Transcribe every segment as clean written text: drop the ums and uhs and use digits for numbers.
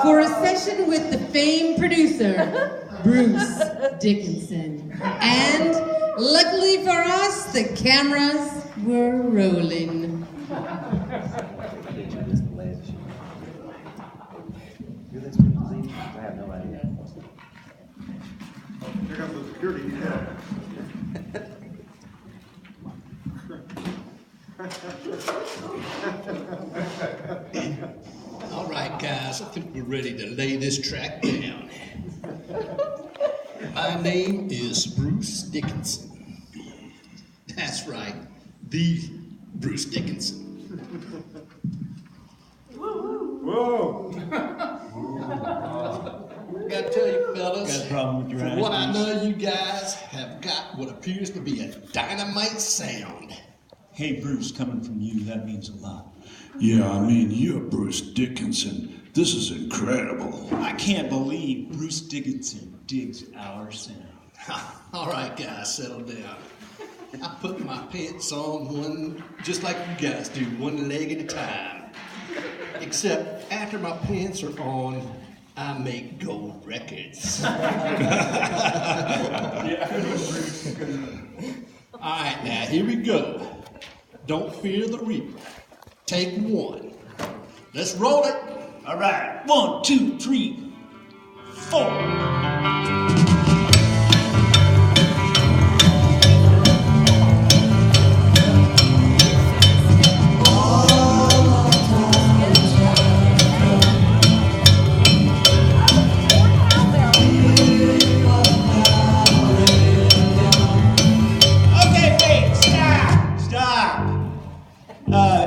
for a session with the famed producer, Bruce Dickinson. And luckily for us, the cameras were rolling. I have no idea. Here comes the security detail. All right, guys, I think we're ready to lay this track down. My name is Bruce Dickinson. That's right, the Bruce Dickinson. Whoa! Gotta tell you, fellas, Got a problem with your from eyes, what I Bruce? know, you guys have got what appears to be a dynamite sound. Hey, Bruce, coming from you, that means a lot. Yeah, I mean, you're Bruce Dickinson. This is incredible. I can't believe Bruce Dickinson digs our sound. All right, guys, settle down. I put my pants on just like you guys do, one leg at a time. Except after my pants are on, I make gold records. All right, now here we go. Don't fear the reaper. Take one. Let's roll it. All right, 1, 2, 3, 4.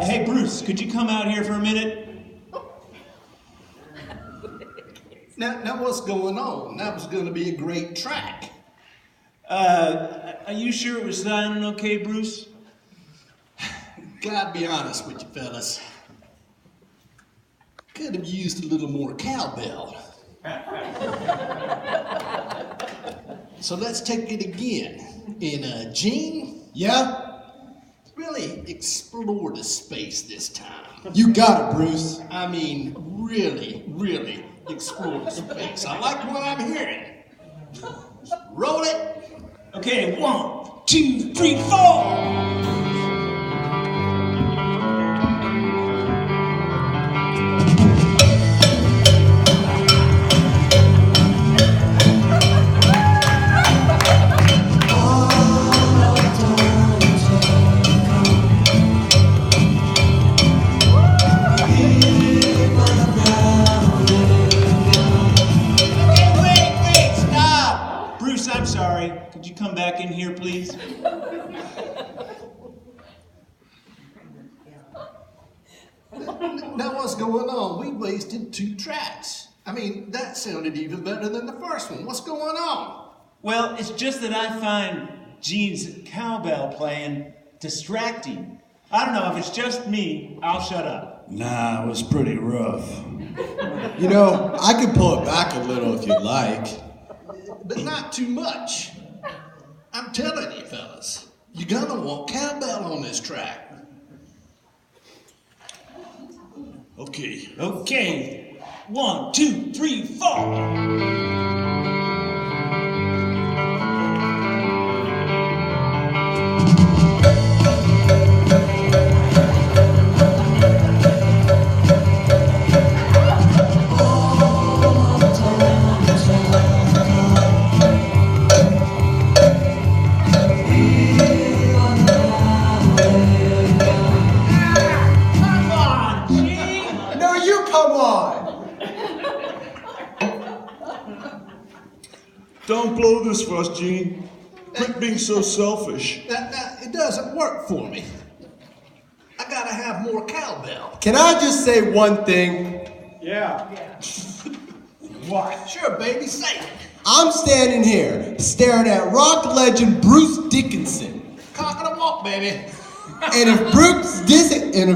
Hey, Bruce, could you come out here for a minute? Now what's going on? That was going to be a great track. Are you sure it was sounding okay, Bruce? Gotta be honest with you, fellas. Could have used a little more cowbell. So let's take it again. And Gene? Yeah? Really explore the space this time. You got it, Bruce. I mean, really, really explore the space. I like what I'm hearing. Roll it. Okay, 1, 2, 3, 4. I'm sorry. Could you come back in here, please? Now what's going on? We wasted 2 tracks. I mean, that sounded even better than the first one. What's going on? Well, it's just that I find Gene's cowbell playing distracting. I don't know, if it's just me, I'll shut up. Nah, it was pretty rough. You know, I could pull it back a little if you'd like. But not too much. I'm telling you, fellas, you're gonna want cowbell on this track. Okay. Okay, 1, 2, 3, 4. Don't blow this for us, Gene. Quit being so selfish. It doesn't work for me. I gotta have more cowbell. Can I just say one thing? Yeah. What? Sure, baby, say it. I'm standing here staring at rock legend Bruce Dickinson. Cock and a walk, baby. And if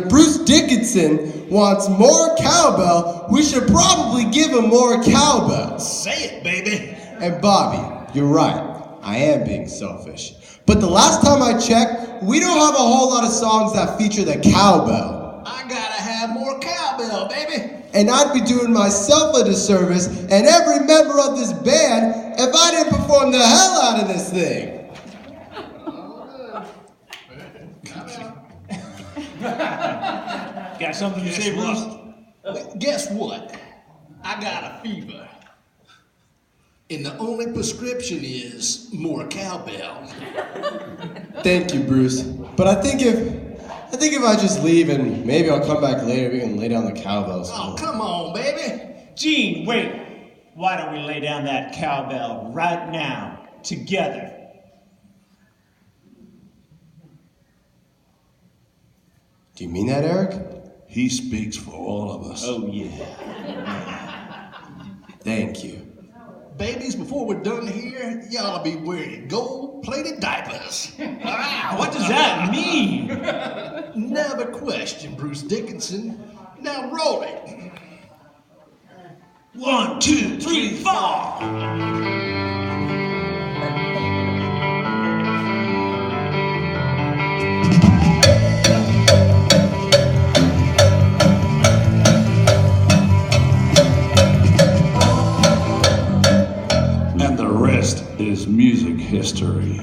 Bruce Dickinson wants more cowbell, we should probably give him more cowbell. Say it, baby. And Bobby, you're right. I am being selfish. But the last time I checked, we don't have a whole lot of songs that feature the cowbell. I gotta have more cowbell, baby. and I'd be doing myself a disservice and every member of this band if I didn't perform the hell out of this thing. Got something to say, Bruce? Guess what? I got a fever. And the only prescription is more cowbell. Thank you, Bruce. But I think if I just leave and maybe I'll come back later, we can lay down the cowbells. Oh, come on, baby. Gene, wait. Why don't we lay down that cowbell right now, together? Do you mean that, Eric? He speaks for all of us. Oh, yeah. Thank you. Babies, before we're done here, y'all be wearing gold-plated diapers. What does that mean? Never question, Bruce Dickinson. Now roll it. 1, 2, 3, 4. And the rest is music history.